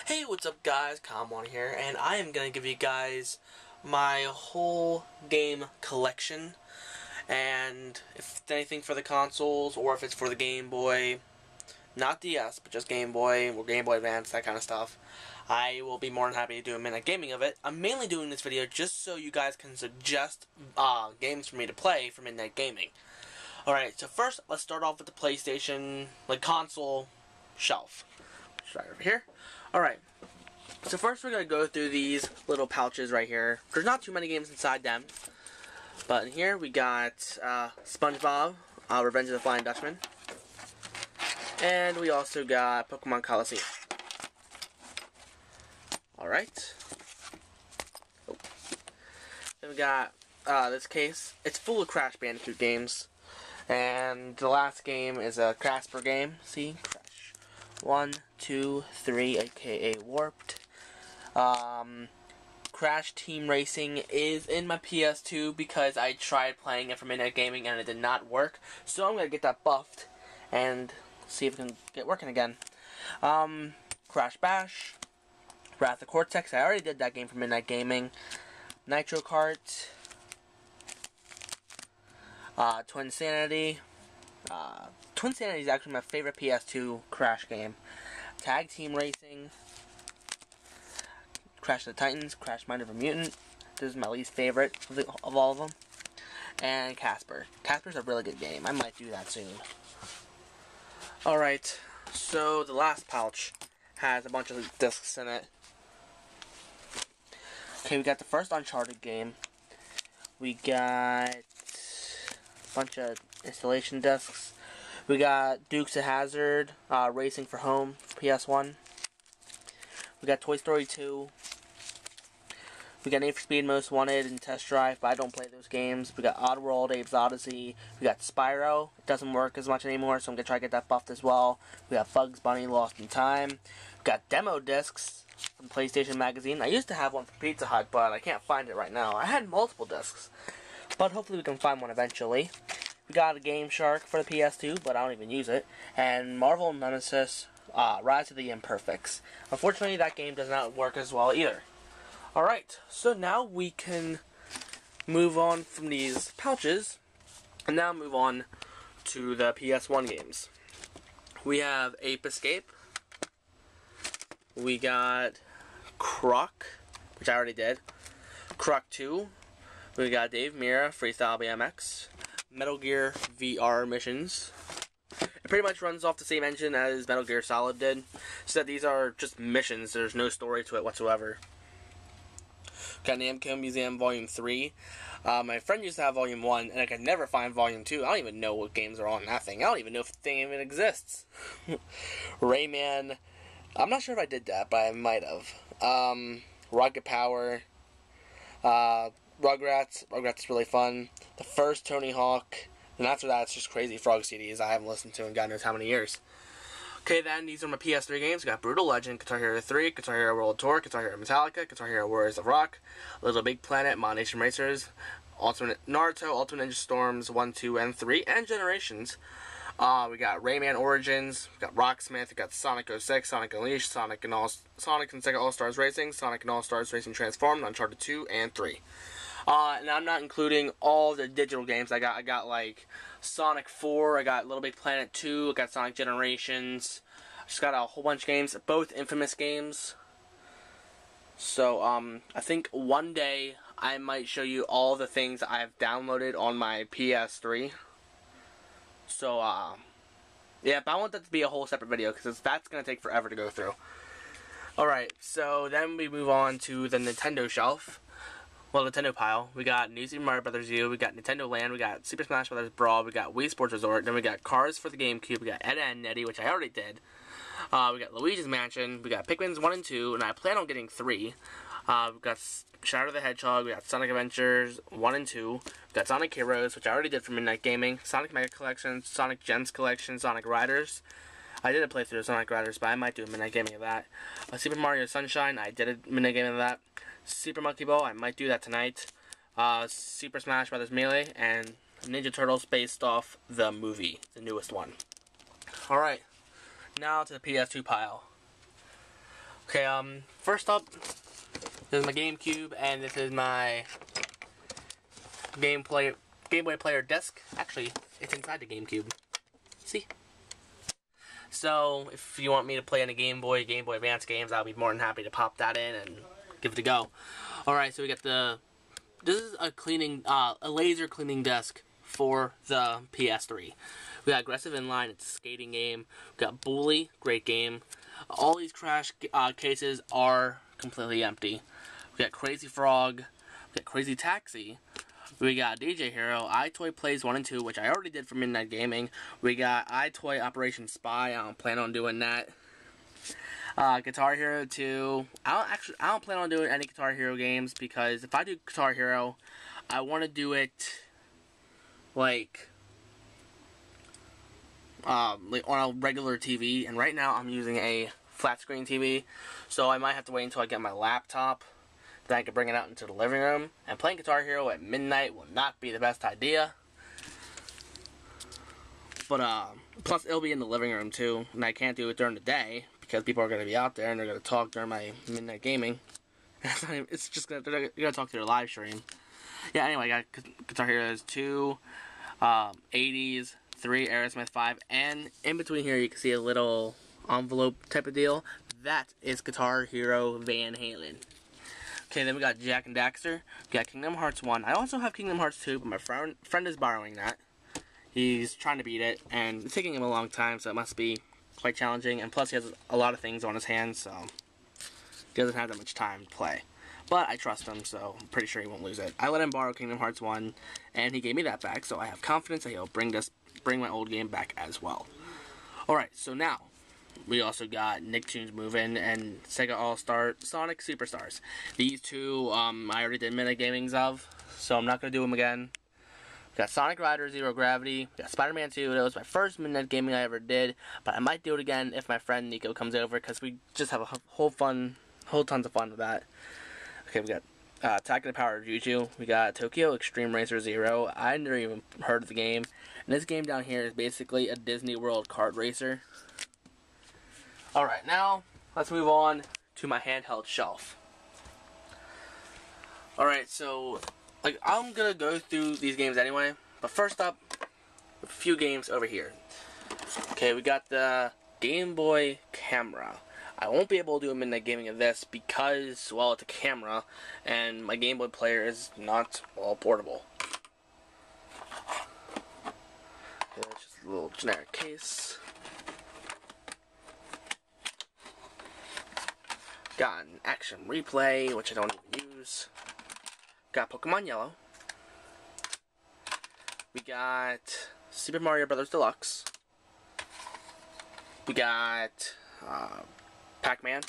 Hey, what's up guys, Calm1 here, and I am going to give you guys my whole game collection, and if it's anything for the consoles, or if it's for the Game Boy, not DS, but just Game Boy, or Game Boy Advance, that kind of stuff, I will be more than happy to do a minute gaming of it. I'm mainly doing this video just so you guys can suggest games for me to play for Midnight Gaming. Alright, so first, let's start off with the PlayStation, console shelf. Let's right over here. Alright, so first we're going to go through these little pouches right here. There's not too many games inside them, but in here we got SpongeBob, Revenge of the Flying Dutchman, and we also got Pokemon Colosseum. Alright. Oh. Then we got this case. It's full of Crash Bandicoot games, and the last game is a Casper game. See? Crash. 1, 2, 3, aka Warped. Crash Team Racing is in my PS2 because I tried playing it for Midnight Gaming and it did not work. So I'm going to get that buffed and see if it can get working again. Crash Bash. Wrath of Cortex. I already did that game for Midnight Gaming. Nitro Kart. Twinsanity. Twinsanity is actually my favorite PS2 Crash game. Tag Team Racing, Crash of the Titans, Crash Mind of a Mutant. This is my least favorite of all of them. And Casper. Casper's a really good game. I might do that soon. Alright, so the last pouch has a bunch of discs in it. Okay, we got the first Uncharted game. We got a bunch of installation discs. We got Dukes of Hazzard, Racing for Home, PS1. We got Toy Story 2. We got Need for Speed Most Wanted and Test Drive, but I don't play those games. We got Oddworld, Abe's Odyssey. We got Spyro. It doesn't work as much anymore, so I'm going to try to get that buffed as well. We got Bugs Bunny, Lost in Time. We got demo discs from PlayStation Magazine. I used to have one from Pizza Hut, but I can't find it right now. I had multiple discs, but hopefully we can find one eventually. We got a Game Shark for the PS2, but I don't even use it. And Marvel Nemesis, Rise of the Imperfects. Unfortunately, that game does not work as well either. Alright, so now we can move on from these pouches, and now move on to the PS1 games. We have Ape Escape. We got Croc, which I already did. Croc 2. We got Dave Mirra, Freestyle BMX. Metal Gear VR missions. It pretty much runs off the same engine as Metal Gear Solid did, so that these are just missions. There's no story to it whatsoever. Got Namco Museum Volume 3. My friend used to have Volume 1, and I could never find Volume 2. I don't even know what games are on that thing. I don't even know if the thing even exists. Rayman. I'm not sure if I did that, but I might have. Rocket Power. Rugrats. Rugrats is really fun. The first Tony Hawk. And after that, it's just Crazy Frog CDs I haven't listened to in God knows how many years. Okay, then, these are my PS3 games. We got Brutal Legend, Guitar Hero 3, Guitar Hero World Tour, Guitar Hero Metallica, Guitar Hero Warriors of Rock, Little Big Planet, Mod Nation Racers, Ultimate Naruto, Ultimate Ninja Storms 1, 2, and 3, and Generations. We got Rayman Origins, we got Rocksmith, we got Sonic 06, Sonic Unleashed, Sonic and Sega All-Stars Racing, Sonic and All-Stars Racing Transformed, Uncharted 2, and 3. And I'm not including all the digital games I got. I got like Sonic 4, I got Little Big Planet 2, I got Sonic Generations. I just got a whole bunch of games, both Infamous games. So, I think one day I might show you all the things I've downloaded on my PS3. So, yeah, but I want that to be a whole separate video because that's going to take forever to go through. Alright, so then we move on to the Nintendo shelf. Well, Nintendo pile. We got New Super Mario Bros. U, we got Nintendo Land, we got Super Smash Bros. Brawl, we got Wii Sports Resort, then we got Cars for the GameCube, we got Ed, Edd n Eddy, which I already did. We got Luigi's Mansion, we got Pikmin's 1 and 2, and I plan on getting 3. We got Shadow the Hedgehog, we got Sonic Adventures 1 and 2, we got Sonic Heroes, which I already did for Midnight Gaming, Sonic Mega Collection, Sonic Gems Collection, Sonic Riders. I did a playthrough of Sonic Riders, but I might do a Midnight Gaming of that. Super Mario Sunshine, I did a Midnight Gaming of that. Super Monkey Ball, I might do that tonight. Super Smash Bros. Melee, and Ninja Turtles based off the movie, the newest one. Alright, now to the PS2 pile. Okay, first up, this is my GameCube, and this is my Game Boy Player disc. Actually, it's inside the GameCube. See? So, if you want me to play any Game Boy Advance games, I'll be more than happy to pop that in and give it a go. Alright, so we got this is a laser cleaning disc for the PS3. We got Aggressive Inline, it's a skating game. We got Bully, great game. All these crash cases are completely empty. We got Crazy Frog, we got Crazy Taxi, we got DJ Hero, iToy Plays 1 and 2, which I already did for Midnight Gaming. We got iToy Operation Spy, I don't plan on doing that. Guitar Hero 2, I don't plan on doing any Guitar Hero games, because if I do Guitar Hero, I want to do it like on a regular TV, and right now I'm using a flat screen TV, so I might have to wait until I get my laptop, then I can bring it out into the living room, and playing Guitar Hero at midnight will not be the best idea, but plus it'll be in the living room too, and I can't do it during the day, because people are going to be out there, and they're going to talk during my midnight gaming, it's just they're going to talk to their live stream. Yeah, anyway, I got Guitar Heroes 2, 80s, 3, Aerosmith 5, and in between here you can see a little envelope type of deal. That is Guitar Hero Van Halen. Okay, then we got Jak and Daxter. We got Kingdom Hearts 1. I also have Kingdom Hearts 2, but my friend is borrowing that. He's trying to beat it, and it's taking him a long time, so it must be quite challenging. And plus, he has a lot of things on his hands, so he doesn't have that much time to play. But I trust him, so I'm pretty sure he won't lose it. I let him borrow Kingdom Hearts 1, and he gave me that back, so I have confidence that he'll bring my old game back as well. Alright, so now, we also got Nicktoons Move In and Sega All-Star Sonic Superstars. These two, I already did Midnight Gamings of, so I'm not going to do them again. We got Sonic Rider Zero Gravity, we got Spider-Man 2, that was my first Midnight Gaming I ever did, but I might do it again if my friend Nico comes over, because we just have a whole tons of fun with that. Okay, we got Attack of the Power of Juju, we got Tokyo Extreme Racer Zero. I never even heard of the game, and this game down here is basically a Disney World kart racer. Alright, now let's move on to my handheld shelf. Alright, so I'm gonna go through these games anyway, but first up, a few games over here. Okay, we got the Game Boy Camera. I won't be able to do a midnight gaming of this because, well, it's a camera, and my Game Boy player is not all portable. Okay, that's just a little generic case. Got an Action Replay, which I don't even use. Got Pokemon Yellow. We got Super Mario Bros. Deluxe. We got Pac-Man.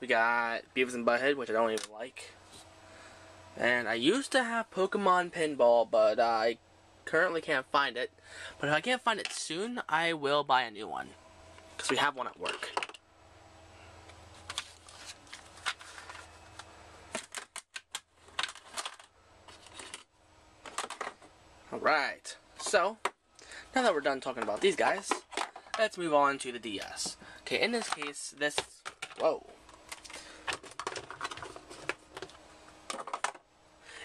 We got Beavis and Butthead, which I don't even like. And I used to have Pokemon Pinball, but I currently can't find it. But if I can't find it soon, I will buy a new one, because we have one at work. Alright, so, now that we're done talking about these guys, let's move on to the DS. Okay, in this case,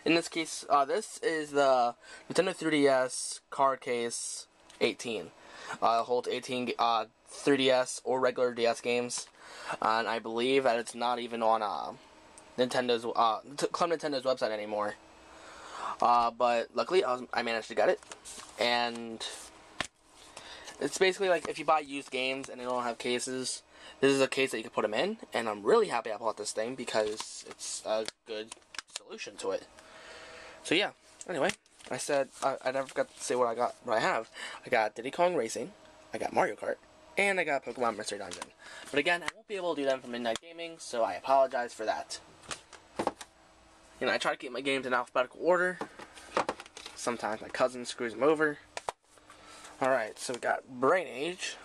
in this case, this is the Nintendo 3DS card case 18. It holds 18 3DS or regular DS games, and I believe that it's not even on Club Nintendo's website anymore. But luckily, I managed to get it, and it's basically like if you buy used games and they don't have cases, this is a case that you can put them in, and I'm really happy I bought this thing because it's a good solution to it. So yeah, anyway, I said I never forgot to say what I have. I got Diddy Kong Racing, I got Mario Kart, and I got Pokemon Mystery Dungeon. But again, I won't be able to do them for Midnight Gaming, so I apologize for that. You know, I try to keep my games in alphabetical order. Sometimes my cousin screws them over. Alright, so we got Brain Age.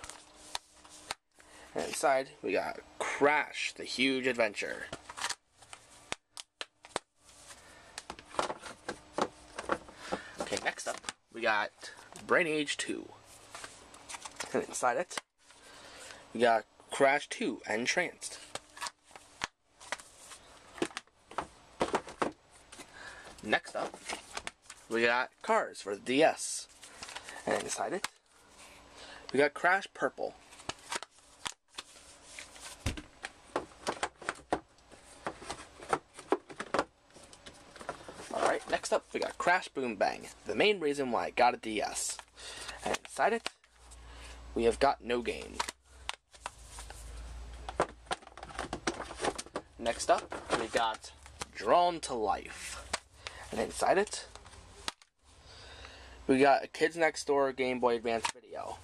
And inside, we got Crash, the Huge Adventure. Okay, next up, we got Brain Age 2. And inside it, we got Crash 2 Entranced. Next up, we got Cars for the DS. And inside it, we got Crash Purple. Alright, next up, we got Crash Boom Bang, the main reason why I got a DS. And inside it, we have got no game. Next up, we got Drawn to Life. And inside it, we got a Kids Next Door Game Boy Advance video.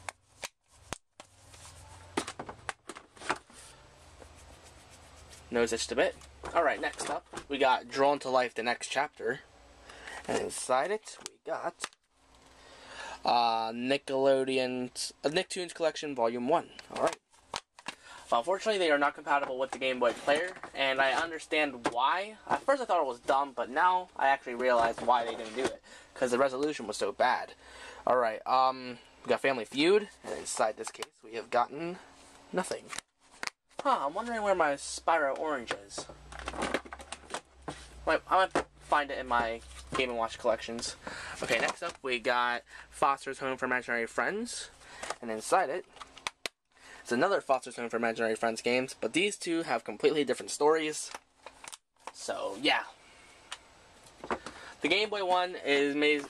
Nose itched a bit. Alright, next up, we got Drawn to Life, the next chapter. And inside it, we got Nickelodeon's Nicktoons Collection Volume 1. Alright. Well, unfortunately, they are not compatible with the Game Boy player, and I understand why. At first I thought it was dumb, but now I actually realize why they didn't do it. Because the resolution was so bad. Alright, we got Family Feud, and inside this case we have gotten nothing. I'm wondering where my Spyro Orange is. Wait, I might find it in my Game & Watch collections. Okay, next up we got Foster's Home for Imaginary Friends, and inside it, it's another Foster's Home for Imaginary Friends games, but these two have completely different stories. So, yeah. The Game Boy one is made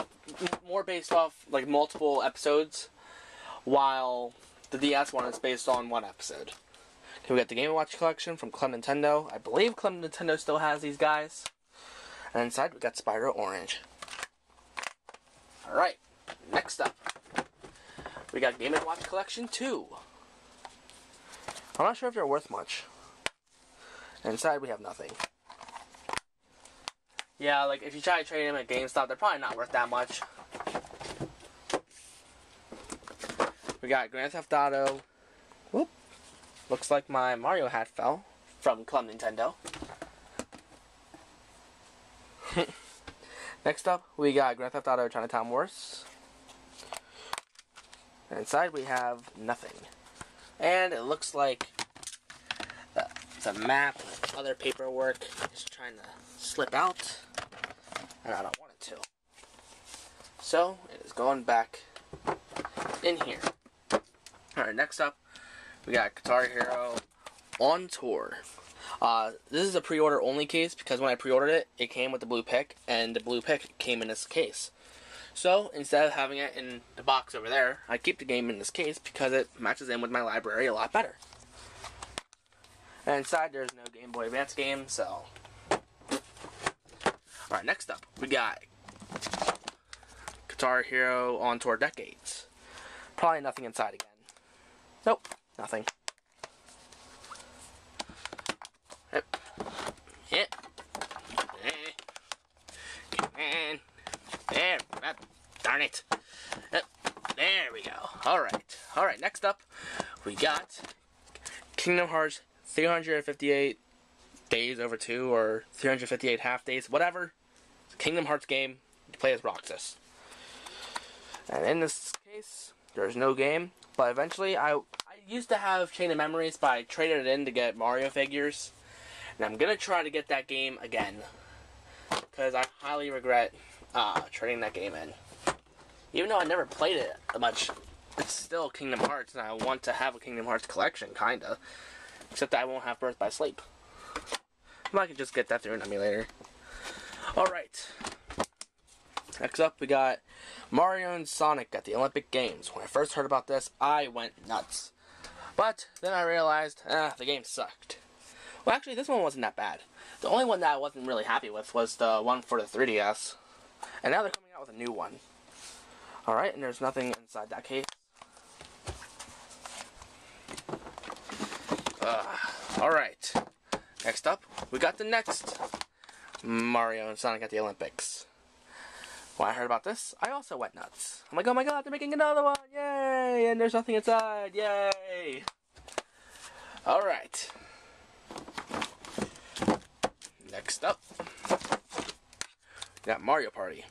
more based off, like, multiple episodes, while the DS one is based on one episode. Okay, we got the Game & Watch collection from Club Nintendo. I believe Club Nintendo still has these guys. And inside we got Spyro Orange. Alright, next up, we got Game & Watch collection 2. I'm not sure if they're worth much. And inside we have nothing. Yeah, like if you try to trade them at GameStop, they're probably not worth that much. We got Grand Theft Auto. Whoop. Looks like my Mario hat fell from Club Nintendo. Next up, we got Grand Theft Auto Chinatown Wars. And inside we have nothing. And it looks like the map and other paperwork is trying to slip out. And I don't want it to. So, it is going back in here. Alright, next up, we got Guitar Hero on Tour. This is a pre-order only case because when I pre-ordered it, it came with the blue pick, and the blue pick came in this case. So, instead of having it in the box over there, I keep the game in this case because it matches in with my library a lot better. And inside, there's no Game Boy Advance game, so... Alright, next up, we got Guitar Hero On Tour Decades. Probably nothing inside again. Nope, nothing. Yep. Yep. Come on. There. Darn it. Yep. There we go. Alright, next up, we got Kingdom Hearts 358 Days Over 2, or 358 Half Days, whatever. It's a Kingdom Hearts game. You play as Roxas. And in this case, there's no game. But eventually, I used to have Chain of Memories, but I traded it in to get Mario figures. And I'm going to try to get that game again. Because I highly regret trading that game in. Even though I never played it much, it's still Kingdom Hearts, and I want to have a Kingdom Hearts collection, kinda. Except that I won't have Birth by Sleep. I can just get that through an emulator. Alright. Next up, we got Mario and Sonic at the Olympic Games. When I first heard about this, I went nuts. But then I realized, the game sucked. Well, actually, this one wasn't that bad. The only one that I wasn't really happy with was the one for the 3DS. And now they're coming out with a new one. Alright, and there's nothing inside that case. Alright. Next up, we got the next Mario and Sonic at the Olympics. When I heard about this, I also went nuts. I'm like, oh my god, they're making another one! Yay! And there's nothing inside! Yay! Alright. Next up, we got Mario Party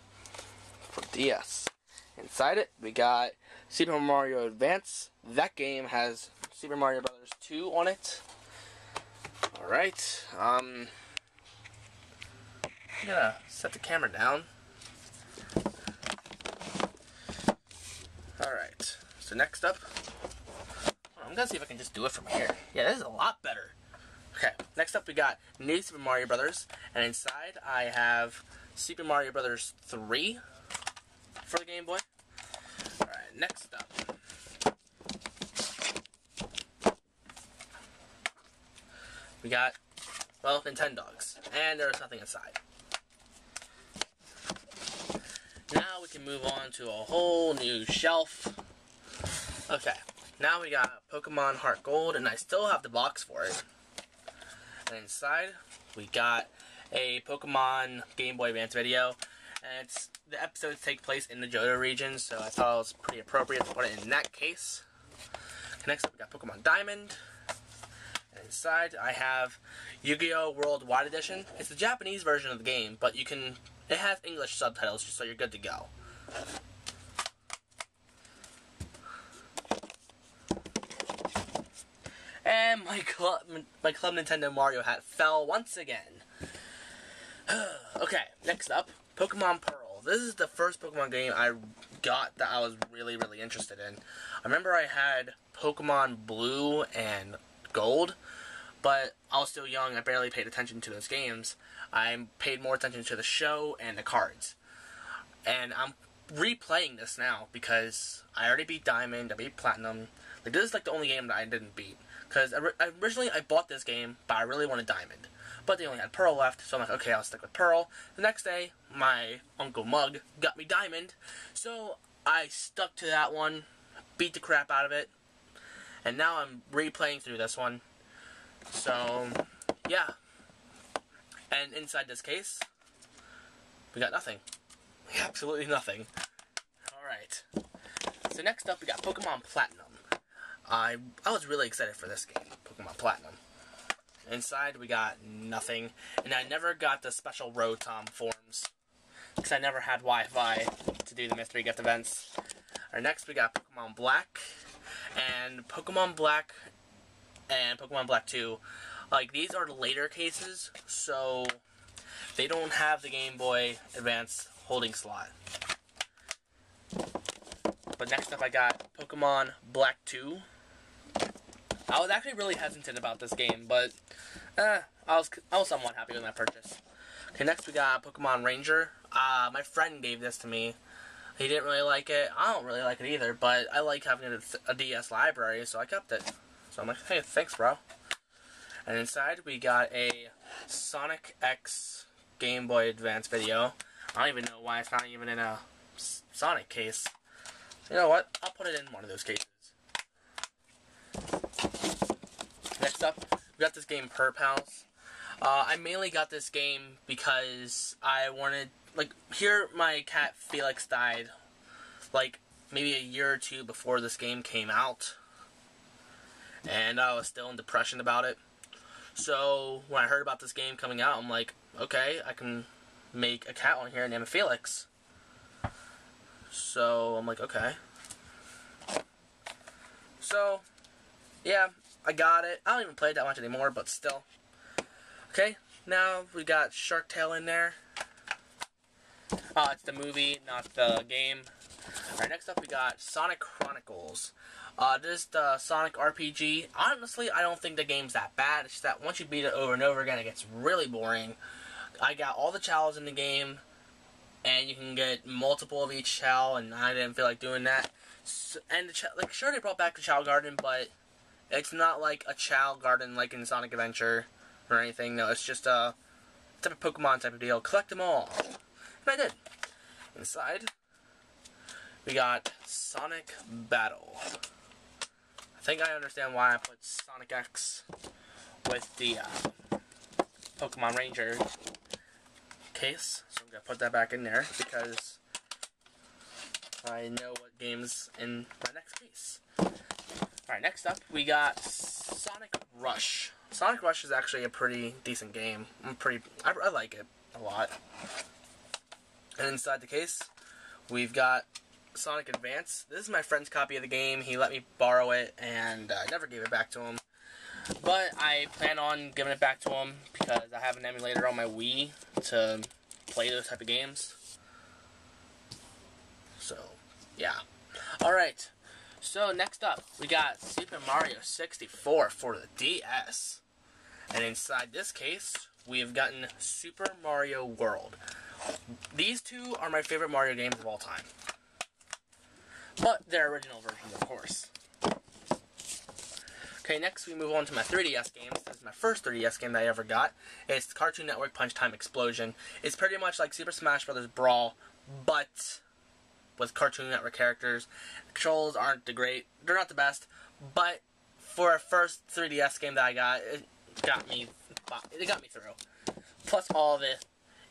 for DS. Inside it, we got Super Mario Advance. That game has Super Mario Bros. 2 on it. Alright, I'm gonna set the camera down. Alright, so next up, I'm gonna see if I can just do it from here. Yeah, this is a lot better. Okay, next up we got New Super Mario Brothers, and inside I have Super Mario Brothers 3 for the Game Boy. Alright, next up, we got, well, Nintendogs, and there's nothing inside. Now we can move on to a whole new shelf. Okay, now we got Pokemon Heart Gold, and I still have the box for it. And inside, we got a Pokemon Game Boy Advance video, and the episodes take place in the Johto region, so I thought it was pretty appropriate to put it in that case. Next up, we got Pokemon Diamond. And inside, I have Yu-Gi-Oh! Worldwide Edition. It's the Japanese version of the game, but it has English subtitles, so you're good to go. And my Club Nintendo Mario hat fell once again. Okay, next up, Pokemon Pearl. This is the first Pokemon game I got that I was really, really interested in. I remember I had Pokemon Blue and Gold, but I was still young, I barely paid attention to those games. I paid more attention to the show and the cards. And I'm replaying this now because I already beat Diamond, I beat Platinum. Like, this is like the only game that I didn't beat. Because originally I bought this game, but I really wanted Diamond. But they only had Pearl left, so I'm like, okay, I'll stick with Pearl. The next day, my Uncle Mug got me Diamond, so I stuck to that one, beat the crap out of it, and now I'm replaying through this one. So, yeah. And inside this case, we got nothing. Absolutely nothing. Alright. So next up, we got Pokemon Platinum. I was really excited for this game, Pokemon Platinum. Inside, we got nothing. And I never got the special Rotom forms, because I never had Wi-Fi to do the mystery gift events. Alright, next we got Pokemon Black. And Pokemon Black and Pokemon Black 2. Like, these are the later cases, so they don't have the Game Boy Advance holding slot. But next up I got Pokemon Black 2. I was actually really hesitant about this game, but I was somewhat happy with my purchase. Okay, next we got Pokemon Ranger. My friend gave this to me. He didn't really like it. I don't really like it either, but I like having a DS library, so I kept it. So I'm like, hey, thanks, bro. And inside we got a Sonic X Game Boy Advance video. I don't even know why it's not even in a Sonic case. You know what? I'll put it in one of those cases. Next up, we got this game, Per Pals. I mainly got this game because I wanted, like, here my cat Felix died, like, maybe a year or two before this game came out. And I was still in depression about it. So, when I heard about this game coming out, I'm like, okay, I can make a cat on here and name it Felix. So, I'm like, okay. So, yeah, I got it. I don't even play it that much anymore, but still. Okay, now we got Shark Tale in there. It's the movie, not the game. Alright, next up we got Sonic Chronicles. This is the Sonic RPG. Honestly, I don't think the game's that bad. It's just that once you beat it over and over again, it gets really boring. I got all the Chows in the game, and you can get multiple of each Chow, and I didn't feel like doing that. So, and like, sure, they brought back the Chow Garden, but it's not like a Chow Garden like in Sonic Adventure or anything. No, it's just a type of Pokemon type of deal. Collect them all. And I did. Inside, we got Sonic Battle. I think I understand why I put Sonic X with the Pokemon Ranger case. So I'm going to put that back in there because I know what game's in my next case. Alright, next up we got Sonic Rush. Sonic Rush is actually a pretty decent game. I like it a lot. And inside the case, we've got Sonic Advance. This is my friend's copy of the game. He let me borrow it, and I never gave it back to him. But I plan on giving it back to him because I have an emulator on my Wii to play those type of games. So, yeah. Alright, so next up, we got Super Mario 64 for the DS. And inside this case, we have gotten Super Mario World. These two are my favorite Mario games of all time. But they're original versions, of course. Okay, next we move on to my 3DS games. This is my first 3DS game that I ever got. It's Cartoon Network Punch Time Explosion. It's pretty much like Super Smash Bros. Brawl, but with Cartoon Network characters. The controls aren't they're not the best, but for a first 3DS game that I got, it got me through. Plus all the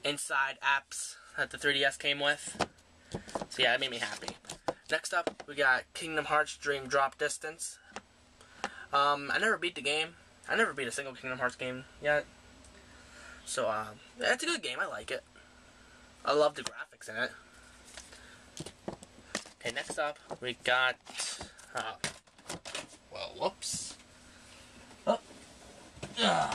inside apps that the 3DS came with. So yeah, it made me happy. Next up, we got Kingdom Hearts Dream Drop Distance. I never beat the game. I never beat a single Kingdom Hearts game yet. So, it's a good game. I like it. I love the graphics in it. Okay, next up, we got... well, whoops. Oh. Wow,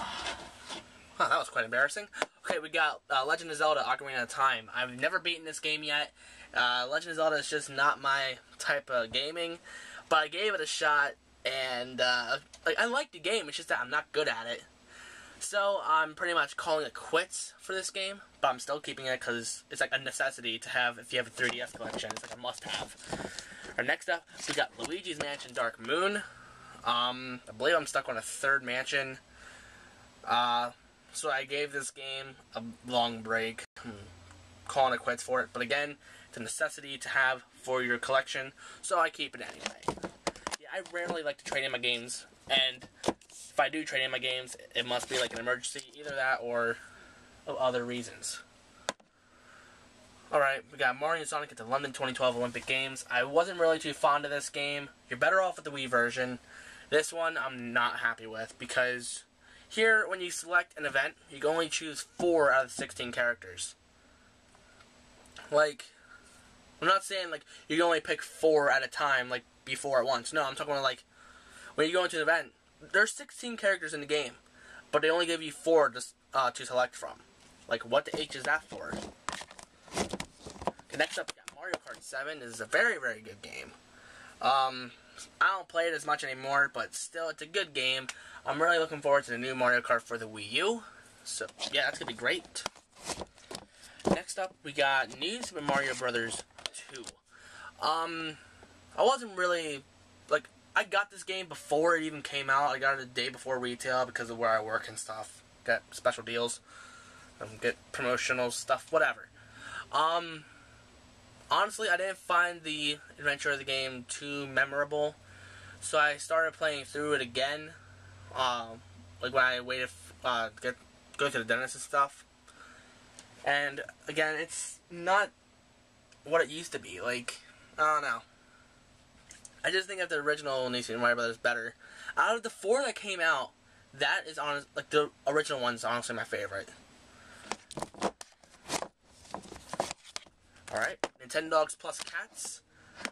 that was quite embarrassing. Okay, we got Legend of Zelda Ocarina of Time. I've never beaten this game yet. Legend of Zelda is just not my type of gaming. But I gave it a shot, and I like the game. It's just that I'm not good at it. So I'm pretty much calling it quits for this game, but I'm still keeping it because it's like a necessity to have if you have a 3DS collection. It's like a must-have. Next up, we got Luigi's Mansion Dark Moon. I believe I'm stuck on a third mansion. So I gave this game a long break. I'm calling it quits for it, but again, it's a necessity to have for your collection, so I keep it anyway. Yeah, I rarely like to trade in my games, and if I do trade in my games, it must be like an emergency, either that or other reasons. Alright, we got Mario and Sonic at the London 2012 Olympic Games. I wasn't really too fond of this game. You're better off with the Wii version. This one I'm not happy with, because here, when you select an event, you can only choose 4 out of 16 characters. Like, I'm not saying, like, you can only pick 4 at a time, like, before at once. No, I'm talking about, like, when you go into an event, there's 16 characters in the game, but they only give you 4 to select from. Like, what the H is that for? Okay, next up, we got Mario Kart 7. This is a very, very good game. I don't play it as much anymore, but still, it's a good game. I'm really looking forward to the new Mario Kart for the Wii U. So, yeah, that's going to be great. Next up, we got New Super Mario Bros. 2. I wasn't really, like, I got this game before it even came out. I got it a day before retail because of where I work and stuff. Get special deals. Get promotional stuff, whatever. Honestly, I didn't find the adventure of the game too memorable. So I started playing through it again. Like when I waited to go to the dentist and stuff. And again, it's not what it used to be. Like, I don't know. I just think that the original New Super Mario Bros. Is better. Out of the 4 that came out, that is honest. Like the original one's honestly my favorite. All right, Nintendo Dogs Plus Cats.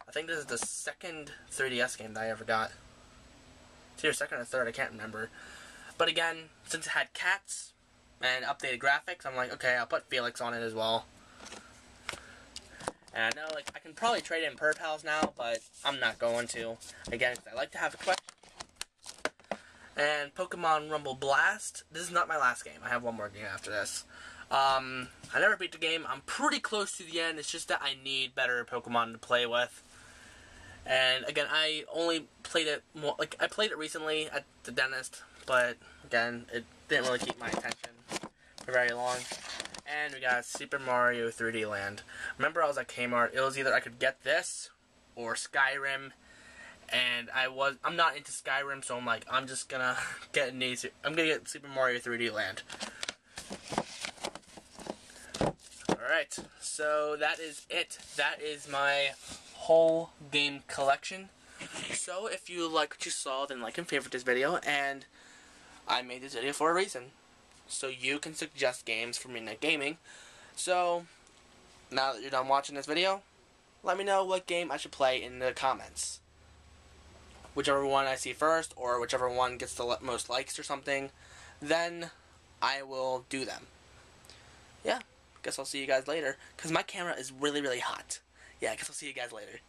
I think this is the second 3DS game that I ever got. It's either second or third, I can't remember. But again, since it had cats and updated graphics, I'm like, okay, I'll put Felix on it as well. And I know, like, I can probably trade in Purpals now, but I'm not going to. Again, I like to have a collection. And Pokemon Rumble Blast. This is not my last game. I have one more game after this. I never beat the game. I'm pretty close to the end. It's just that I need better Pokemon to play with. And again, I only played it more, like, I played it recently at the dentist, but again, it didn't really keep my attention for very long. And we got Super Mario 3D Land. Remember, I was at Kmart. It was either I could get this or Skyrim, and I'm not into Skyrim, so I'm like, I'm just gonna get Super Mario 3D Land. Alright, so that is it. That is my whole game collection. So if you like what you saw, then like and favorite this video, and I made this video for a reason. So you can suggest games for Midnight Gaming. So now that you're done watching this video, let me know what game I should play in the comments. Whichever one I see first, or whichever one gets the most likes or something, then I will do them. Yeah. guess I'll see you guys later. Because my camera is really, really hot. Yeah, I guess I'll see you guys later.